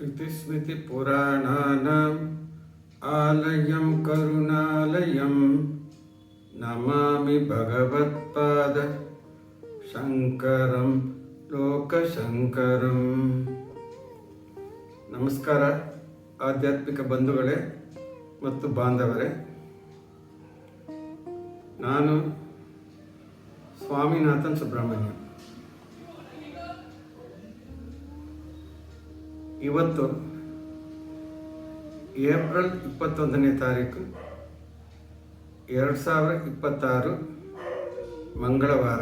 श्रुतिस्मृतिपुराणानाम् आलयं करुणालयं नमामि भगवत्पाद ಶಂಕರಂ ಲೋಕಶಂಕರಂ. ನಮಸ್ಕಾರ ಆಧ್ಯಾತ್ಮಿಕ ಬಂಧುಗಳೇ ಮತ್ತು ಬಾಂಧವರೇ, ನಾನು ಸ್ವಾಮಿನಾಥನ್ ಸುಬ್ರಹ್ಮಣ್ಯ. ಇವತ್ತು ಏಪ್ರಿಲ್ 21ನೇ ತಾರೀಕು 2026 ಮಂಗಳವಾರ.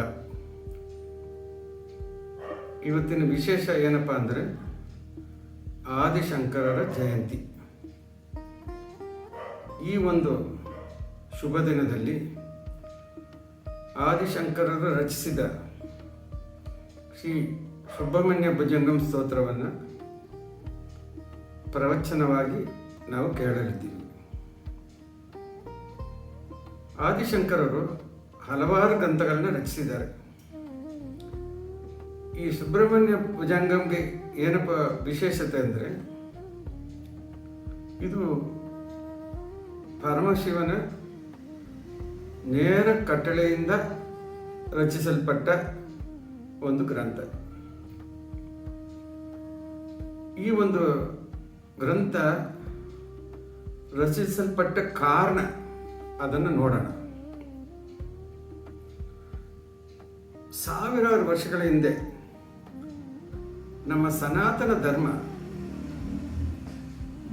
ಇವತ್ತಿನ ವಿಶೇಷ ಏನಪ್ಪ ಅಂದರೆ ಆದಿಶಂಕರರ ಜಯಂತಿ. ಈ ಒಂದು ಶುಭ ದಿನದಲ್ಲಿ ಆದಿಶಂಕರರು ರಚಿಸಿದ ಶ್ರೀ ಸುಬ್ರಹ್ಮಣ್ಯ ಭುಜಂಗಂ ಸ್ತೋತ್ರವನ್ನು ಪ್ರವಚನವಾಗಿ ನಾವು ಕೇಳಲಿದ್ದೀವಿ. ಆದಿಶಂಕರರು ಹಲವಾರು ಗ್ರಂಥಗಳನ್ನು ರಚಿಸಿದ್ದಾರೆ. ಈ ಸುಬ್ರಹ್ಮಣ್ಯ ಭುಜಂಗಂಗೆ ಏನಪ್ಪ ವಿಶೇಷತೆ ಅಂದರೆ, ಇದು ಪರಮಶಿವನ ನೇರ ಕಟ್ಟಳೆಯಿಂದ ರಚಿಸಲ್ಪಟ್ಟ ಒಂದು ಗ್ರಂಥ. ಈ ಒಂದು ಗ್ರಂಥ ರಚಿಸಲ್ಪಟ್ಟ ಕಾರಣ ಅದನ್ನು ನೋಡೋಣ. ಸಾವಿರಾರು ವರ್ಷಗಳ ಹಿಂದೆ ನಮ್ಮ ಸನಾತನ ಧರ್ಮ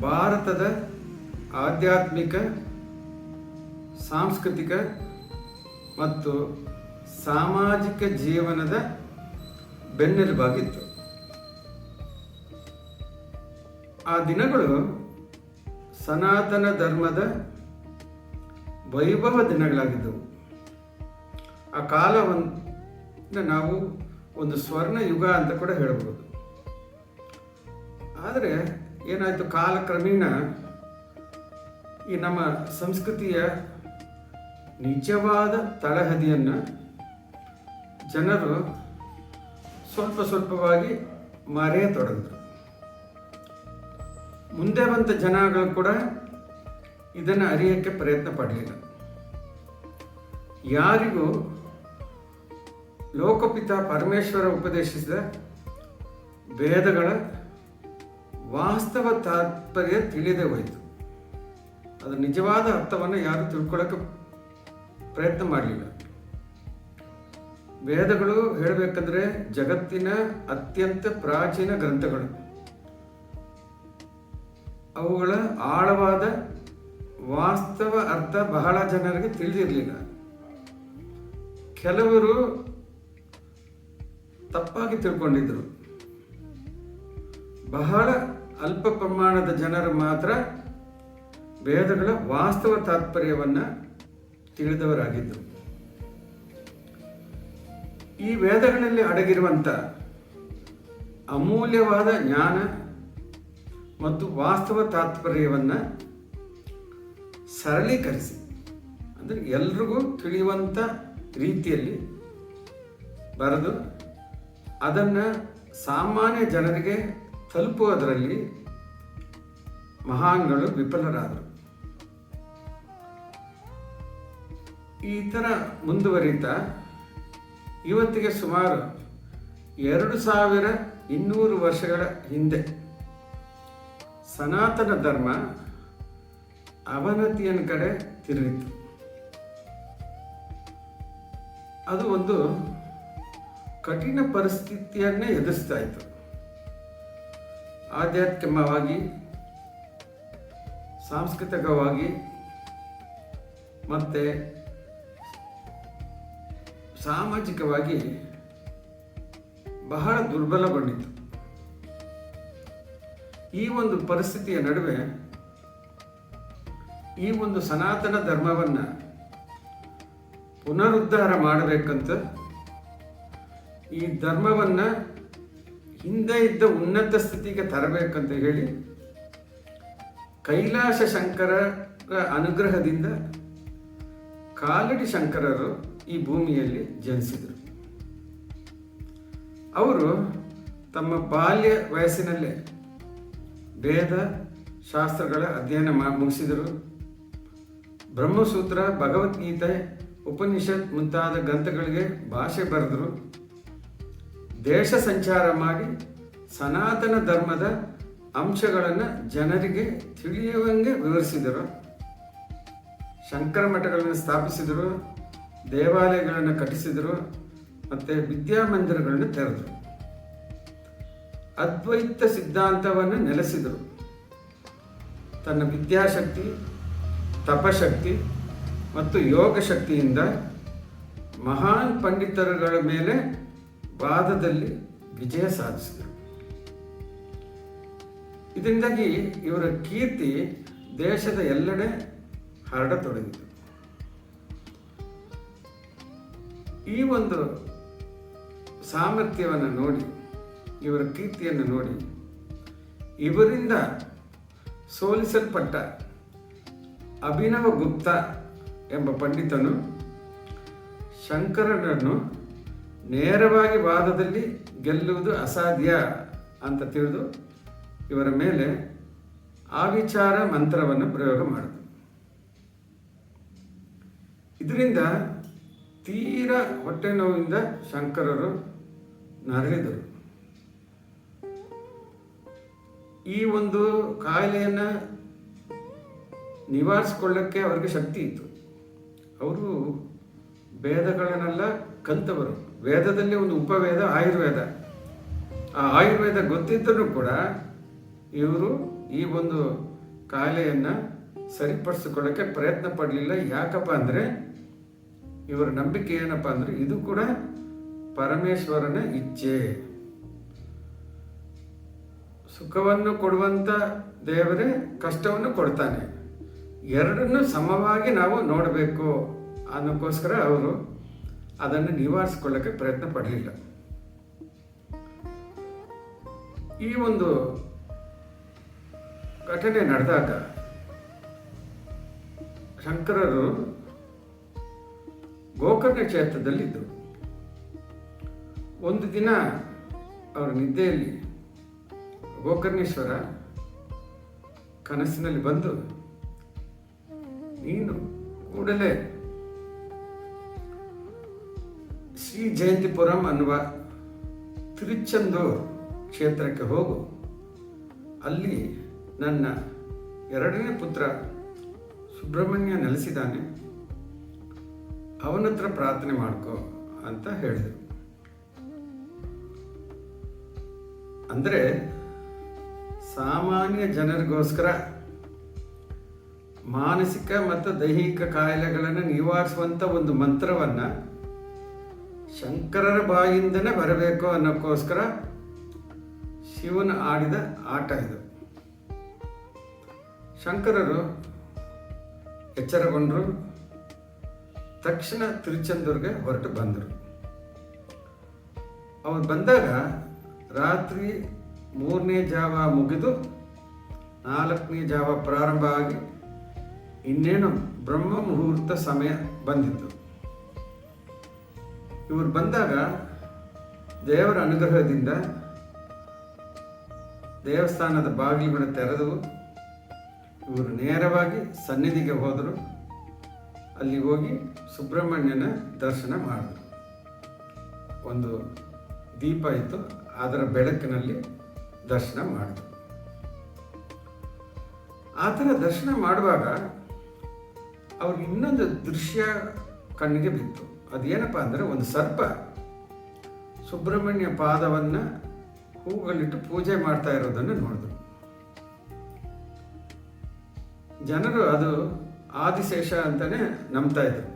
ಭಾರತದ ಆಧ್ಯಾತ್ಮಿಕ, ಸಾಂಸ್ಕೃತಿಕ ಮತ್ತು ಸಾಮಾಜಿಕ ಜೀವನದ ಬೆನ್ನೆಲುಬಾಗಿತ್ತು. ಆ ದಿನಗಳು ಸನಾತನ ಧರ್ಮದ ವೈಭವ ದಿನಗಳಾಗಿದ್ದವು. ಆ ಕಾಲವನ್ನು ನಾವು ಒಂದು ಸ್ವರ್ಣ ಯುಗ ಅಂತ ಕೂಡ ಹೇಳ್ಬೋದು. ಆದರೆ ಏನಾಯಿತು, ಕಾಲಕ್ರಮೇಣ ಈ ನಮ್ಮ ಸಂಸ್ಕೃತಿಯ ನಿಜವಾದ ತಳಹದಿಯನ್ನು ಜನರು ಸ್ವಲ್ಪವಾಗಿ ಮರೆಯತೊಡಗಿದ್ರು. ಮುಂದೆ ಬಂದ ಜನಗಳು ಕೂಡ ಇದನ್ನು ಅರಿಯೋಕ್ಕೆ ಪ್ರಯತ್ನ ಪಡಲಿಲ್ಲ. ಯಾರಿಗೂ ಲೋಕಪಿತ ಪರಮೇಶ್ವರ ಉಪದೇಶಿಸಿದ ವೇದಗಳ ವಾಸ್ತವ ತಾತ್ಪರ್ಯ ತಿಳಿದೇ ಹೋಯಿತು. ಅದರ ನಿಜವಾದ ಅರ್ಥವನ್ನು ಯಾರು ತಿಳ್ಕೊಳ್ಳೋಕೆ ಪ್ರಯತ್ನ ಮಾಡಲಿಲ್ಲ. ವೇದಗಳು ಹೇಳಬೇಕಂದ್ರೆ ಜಗತ್ತಿನ ಅತ್ಯಂತ ಪ್ರಾಚೀನ ಗ್ರಂಥಗಳು. ಅವುಗಳ ಆಳವಾದ ವಾಸ್ತವ ಅರ್ಥ ಬಹಳ ಜನರಿಗೆ ತಿಳಿದಿರಲಿಲ್ಲ. ಕೆಲವರು ತಪ್ಪಾಗಿ ತಿಳ್ಕೊಂಡಿದ್ರು. ಬಹಳ ಅಲ್ಪ ಪ್ರಮಾಣದ ಜನರು ಮಾತ್ರ ವೇದಗಳ ವಾಸ್ತವ ತಾತ್ಪರ್ಯವನ್ನು ತಿಳಿದವರಾಗಿದ್ದರು. ಈ ವೇದಗಳಲ್ಲಿ ಅಡಗಿರುವಂಥ ಅಮೂಲ್ಯವಾದ ಜ್ಞಾನ ಮತ್ತು ವಾಸ್ತವ ತಾತ್ಪರ್ಯವನ್ನು ಸರಳೀಕರಿಸಿ, ಅಂದರೆ ಎಲ್ರಿಗೂ ತಿಳಿಯುವಂಥ ರೀತಿಯಲ್ಲಿ ಬರೆದು ಅದನ್ನು ಸಾಮಾನ್ಯ ಜನರಿಗೆ ತಲುಪುವುದರಲ್ಲಿ ಮಹಾನ್ಗಳು ವಿಫಲರಾದರು. ಈ ಥರ ಮುಂದುವರಿತಾ ಇವತ್ತಿಗೆ ಸುಮಾರು 2200 ವರ್ಷಗಳ ಹಿಂದೆ ಸನಾತನ ಧರ್ಮ ಅವನತಿಯ ಕಡೆ ತಿರುಗಿತು. ಅದು ಒಂದು ಕಠಿಣ ಪರಿಸ್ಥಿತಿಯನ್ನೇ ಎದುರಿಸ್ತಾ ಇತ್ತು. ಆಧ್ಯಾತ್ಮಿಕವಾಗಿ, ಸಾಂಸ್ಕೃತಿಕವಾಗಿ ಮತ್ತು ಸಾಮಾಜಿಕವಾಗಿ ಬಹಳ ದುರ್ಬಲಗೊಂಡಿತ್ತು. ಈ ಒಂದು ಪರಿಸ್ಥಿತಿಯ ನಡುವೆ ಈ ಒಂದು ಸನಾತನ ಧರ್ಮವನ್ನು ಪುನರುದ್ಧಾರ ಮಾಡಬೇಕಂತ, ಈ ಧರ್ಮವನ್ನು ಹಿಂದೆ ಇದ್ದ ಉನ್ನತ ಸ್ಥಿತಿಗೆ ತರಬೇಕಂತ ಹೇಳಿ ಕೈಲಾಸ ಶಂಕರರ ಅನುಗ್ರಹದಿಂದ ಕಾಲಡಿ ಶಂಕರರು ಈ ಭೂಮಿಯಲ್ಲಿ ಜನಿಸಿದರು. ಅವರು ತಮ್ಮ ಬಾಲ್ಯ ವಯಸ್ಸಿನಲ್ಲೇ ವೇದ ಶಾಸ್ತ್ರಗಳ ಅಧ್ಯಯನ ಮುಗಿಸಿದರು. ಬ್ರಹ್ಮಸೂತ್ರ, ಭಗವದ್ಗೀತೆ, ಉಪನಿಷತ್ ಮುಂತಾದ ಗ್ರಂಥಗಳಿಗೆ ಭಾಷೆ ಬರೆದರು. ದೇಶ ಸಂಚಾರ ಮಾಡಿ ಸನಾತನ ಧರ್ಮದ ಅಂಶಗಳನ್ನು ಜನರಿಗೆ ತಿಳಿಯುವಂಗೆ ವಿವರಿಸಿದರು. ಶಂಕರ ಮಠಗಳನ್ನು ಸ್ಥಾಪಿಸಿದರು, ದೇವಾಲಯಗಳನ್ನು ಕಟ್ಟಿಸಿದರು ಮತ್ತು ವಿದ್ಯಾಮಂದಿರಗಳನ್ನು ತೆರೆದರು. ಅದ್ವೈತ ಸಿದ್ಧಾಂತವನ್ನು ನೆಲೆಸಿದರು. ತನ್ನ ವಿದ್ಯಾಶಕ್ತಿ, ತಪಶಕ್ತಿ ಮತ್ತು ಯೋಗ ಶಕ್ತಿಯಿಂದ ಮಹಾನ್ ಪಂಡಿತರುಗಳ ಮೇಲೆ ವಾದದಲ್ಲಿ ವಿಜಯ ಸಾಧಿಸಿದರು. ಇದರಿಂದಾಗಿ ಇವರ ಕೀರ್ತಿ ದೇಶದ ಎಲ್ಲೆಡೆ ಹರಡತೊಡಗಿತು. ಈ ಒಂದು ಸಾಮರ್ಥ್ಯವನ್ನು ನೋಡಿ, ಇವರ ಕೀರ್ತಿಯನ್ನು ನೋಡಿ, ಇವರಿಂದ ಸೋಲಿಸಲ್ಪಟ್ಟ ಅಭಿನವ ಗುಪ್ತ ಎಂಬ ಪಂಡಿತನು ಶಂಕರನನ್ನು ನೇರವಾಗಿ ವಾದದಲ್ಲಿ ಗೆಲ್ಲುವುದು ಅಸಾಧ್ಯ ಅಂತ ತಿಳಿದು ಇವರ ಮೇಲೆ ಆವಿಚಾರ ಮಂತ್ರವನ್ನು ಪ್ರಯೋಗ ಮಾಡಿದರು. ಇದರಿಂದ ತೀರ ಹೊಟ್ಟೆ ನೋವಿಂದ ಶಂಕರರು ನರಳಿದರು. ಈ ಒಂದು ಕಾಯಿಲೆಯನ್ನು ನಿವಾರಿಸಿಕೊಳ್ಳಕ್ಕೆ ಅವರಿಗೆ ಶಕ್ತಿ ಇತ್ತು. ಅವರು ವೇದಗಳನ್ನೆಲ್ಲ ಕಲಿತವರು. ವೇದದಲ್ಲಿ ಒಂದು ಉಪವೇದ ಆಯುರ್ವೇದ. ಆ ಆಯುರ್ವೇದ ಗೊತ್ತಿದ್ದರೂ ಕೂಡ ಇವರು ಈ ಒಂದು ಕಾಯಿಲೆಯನ್ನು ಸರಿಪಡಿಸಿಕೊಳ್ಳೋಕ್ಕೆ ಪ್ರಯತ್ನ ಪಡಲಿಲ್ಲ. ಯಾಕಪ್ಪ ಅಂದರೆ ಇವರ ನಂಬಿಕೆ ಏನಪ್ಪ ಅಂದರೆ ಇದು ಕೂಡ ಪರಮೇಶ್ವರನ ಇಚ್ಛೆ. ಸುಖವನ್ನು ಕೊಡುವಂಥ ದೇವರೇ ಕಷ್ಟವನ್ನು ಕೊಡ್ತಾನೆ, ಎರಡನ್ನೂ ಸಮವಾಗಿ ನಾವು ನೋಡಬೇಕು ಅನ್ನೋಕ್ಕೋಸ್ಕರ ಅವರು ಅದನ್ನು ನಿವಾರಿಸಿಕೊಳ್ಳಕ್ಕೆ ಪ್ರಯತ್ನ ಪಡಲಿಲ್ಲ. ಈ ಒಂದು ಘಟನೆ ನಡೆದಾಗ ಶಂಕರರು ಗೋಕರ್ಣ ಕ್ಷೇತ್ರದಲ್ಲಿದ್ದರು. ಒಂದು ದಿನ ಅವರ ನಿದ್ದೆಯಲ್ಲಿ ಗೋಕರ್ಣೇಶ್ವರ ಕನಸಿನಲ್ಲಿ ಬಂದು, ನೀನು ಕೂಡಲೇ ಶ್ರೀ ಜಯಂತಿಪುರಂ ಅನ್ನುವ ತಿರುಚೆಂದೂರ್ ಕ್ಷೇತ್ರಕ್ಕೆ ಹೋಗು, ಅಲ್ಲಿ ನನ್ನ ಎರಡನೇ ಪುತ್ರ ಸುಬ್ರಹ್ಮಣ್ಯ ನೆಲೆಸಿದ್ದಾನೆ, ಅವನತ್ರ ಪ್ರಾರ್ಥನೆ ಮಾಡ್ಕೋ ಅಂತ ಹೇಳಿದರು. ಅಂದರೆ ಸಾಮಾನ್ಯ ಜನರಿಗೋಸ್ಕರ ಮಾನಸಿಕ ಮತ್ತು ದೈಹಿಕ ಕಾಯಿಲೆಗಳನ್ನು ನಿವಾರಿಸುವಂಥ ಒಂದು ಮಂತ್ರವನ್ನು ಶಂಕರರ ಬಾಯಿಂದನೇ ಬರಬೇಕು ಅನ್ನೋಕ್ಕೋಸ್ಕರ ಶಿವನ ಆಡಿದ ಆಟ ಇದು. ಶಂಕರರು ಎಚ್ಚರಗೊಂಡರು. ತಕ್ಷಣ ತಿರುಚೆಂದೂರ್ಗೆ ಹೊರಟು ಬಂದರು. ಅವ್ರು ಬಂದಾಗ ರಾತ್ರಿ 3ನೇ ಜಾವ ಮುಗಿದು 4ನೇ ಜಾವ ಪ್ರಾರಂಭ ಆಗಿ ಇನ್ನೇನು ಬ್ರಹ್ಮ ಮುಹೂರ್ತ ಸಮಯ ಬಂದಿತ್ತು. ಇವರು ಬಂದಾಗ ದೇವರ ಅನುಗ್ರಹದಿಂದ ದೇವಸ್ಥಾನದ ಬಾಗಿಲುಗಳು ತೆರೆದವು. ಇವರು ನೇರವಾಗಿ ಸನ್ನಿಧಿಗೆ ಹೋದರು. ಅಲ್ಲಿ ಹೋಗಿ ಸುಬ್ರಹ್ಮಣ್ಯನ ದರ್ಶನ ಮಾಡಿದರು. ಒಂದು ದೀಪ ಇತ್ತು, ಅದರ ಬೆಳಕಿನಲ್ಲಿ ದರ್ಶನ ಮಾಡಿದರು. ಆ ಥರ ದರ್ಶನ ಮಾಡುವಾಗ ಅವ್ರಿಗೆ ಇನ್ನೊಂದು ದೃಶ್ಯ ಕಣ್ಣಿಗೆ ಬಿತ್ತು. ಅದೇನಪ್ಪ ಅಂದರೆ ಒಂದು ಸರ್ಪ ಸುಬ್ರಹ್ಮಣ್ಯ ಪಾದವನ್ನು ಹೂಗಳಿಟ್ಟು ಪೂಜೆ ಮಾಡ್ತಾ ಇರೋದನ್ನು ನೋಡಿದ್ರು. ಜನರು ಅದು ಆದಿಶೇಷ ಅಂತಲೇ ನಂಬ್ತಾ ಇದ್ರು.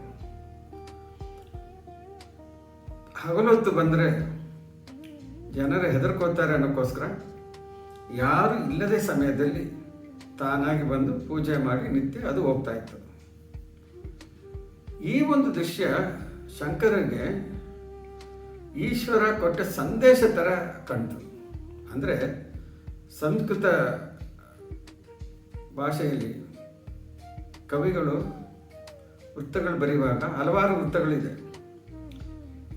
ಹಗಲೊತ್ತು ಬಂದರೆ ಜನರು ಹೆದರ್ಕೋತಾರೆ ಅನ್ನೋಕ್ಕೋಸ್ಕರ ಯಾರು ಇಲ್ಲದೆ ಸಮಯದಲ್ಲಿ ತಾನಾಗಿ ಬಂದು ಪೂಜೆ ಮಾಡಿ ನಿತ್ಯ ಅದು ಹೋಗ್ತಾ ಇತ್ತು. ಈ ಒಂದು ದೃಶ್ಯ ಶಂಕರನಿಗೆ ಈಶ್ವರ ಕೊಟ್ಟ ಸಂದೇಶ ಥರ ಕಾಣ್ತು. ಅಂದರೆ ಸಂಸ್ಕೃತ ಭಾಷೆಯಲ್ಲಿ ಕವಿಗಳು ವೃತ್ತಗಳು ಬರೆಯುವಾಗ ಹಲವಾರು ವೃತ್ತಗಳಿದೆ.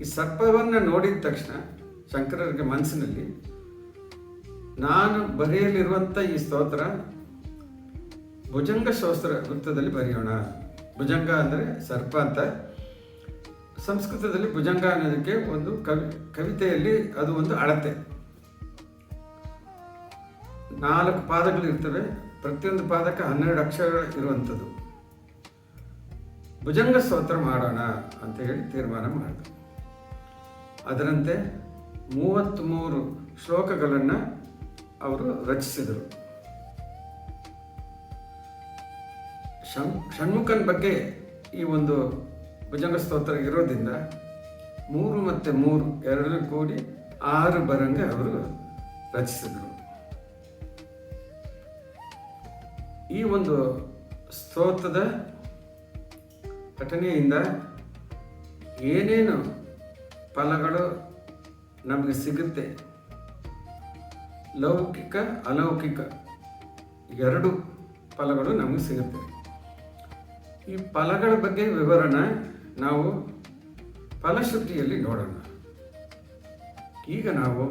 ಈ ಸರ್ಪವನ್ನು ನೋಡಿದ ತಕ್ಷಣ ಶಂಕರರಿಗೆ ಮನಸ್ಸಿನಲ್ಲಿ ನಾನು ಬರೆಯಲಿರುವಂಥ ಈ ಸ್ತೋತ್ರ ಭುಜಂಗ ಸ್ತೋತ್ರ ವೃತ್ತದಲ್ಲಿ ಬರೆಯೋಣ. ಭುಜಂಗ ಅಂದರೆ ಸರ್ಪ ಅಂತ. ಸಂಸ್ಕೃತದಲ್ಲಿ ಭುಜಂಗ ಅನ್ನೋದಕ್ಕೆ ಒಂದು ಕವಿತೆಯಲ್ಲಿ ಅದು ಒಂದು ಅಳತೆ. 4 ಪಾದಗಳಿರ್ತವೆ, ಪ್ರತಿಯೊಂದು ಪಾದಕ್ಕೆ 12 ಅಕ್ಷರಗಳು ಇರುವಂಥದ್ದು. ಭುಜಂಗ ಸ್ತೋತ್ರ ಮಾಡೋಣ ಅಂತ ಹೇಳಿ ತೀರ್ಮಾನ ಮಾಡಿದ್ರು. ಅದರಂತೆ 33 ಶ್ಲೋಕಗಳನ್ನು ಅವರು ರಚಿಸಿದರು. ಷಣ್ಮುಖನ ಬಗ್ಗೆ ಈ ಒಂದು ಭುಜಂಗ ಸ್ತೋತ್ರ ಇರೋದ್ರಿಂದ 3 ಮತ್ತು 3 ಎರಡೂ ಕೂಡಿ 6 ಬರಂಗ ಅವರು ರಚಿಸಿದರು. ಈ ಒಂದು ಸ್ತೋತ್ರದ ಪಠಣೆಯಿಂದ ಏನೇನು ಫಲಗಳು ನಮಗೆ ಸಿಗುತ್ತೆ, ಲೌಕಿಕ ಅಲೌಕಿಕ 2 ಫಲಗಳು ನಮಗೆ ಸಿಗುತ್ತೆ. ಈ ಫಲಗಳ ಬಗ್ಗೆ ವಿವರಣ ನಾವು ಫಲಶ್ರುತಿಯಲ್ಲಿ ನೋಡೋಣ. ಈಗ ನಾವು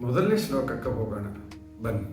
ಮೊದಲನೇ ಶ್ಲೋಕಕ್ಕೆ ಹೋಗೋಣ ಬನ್ನಿ.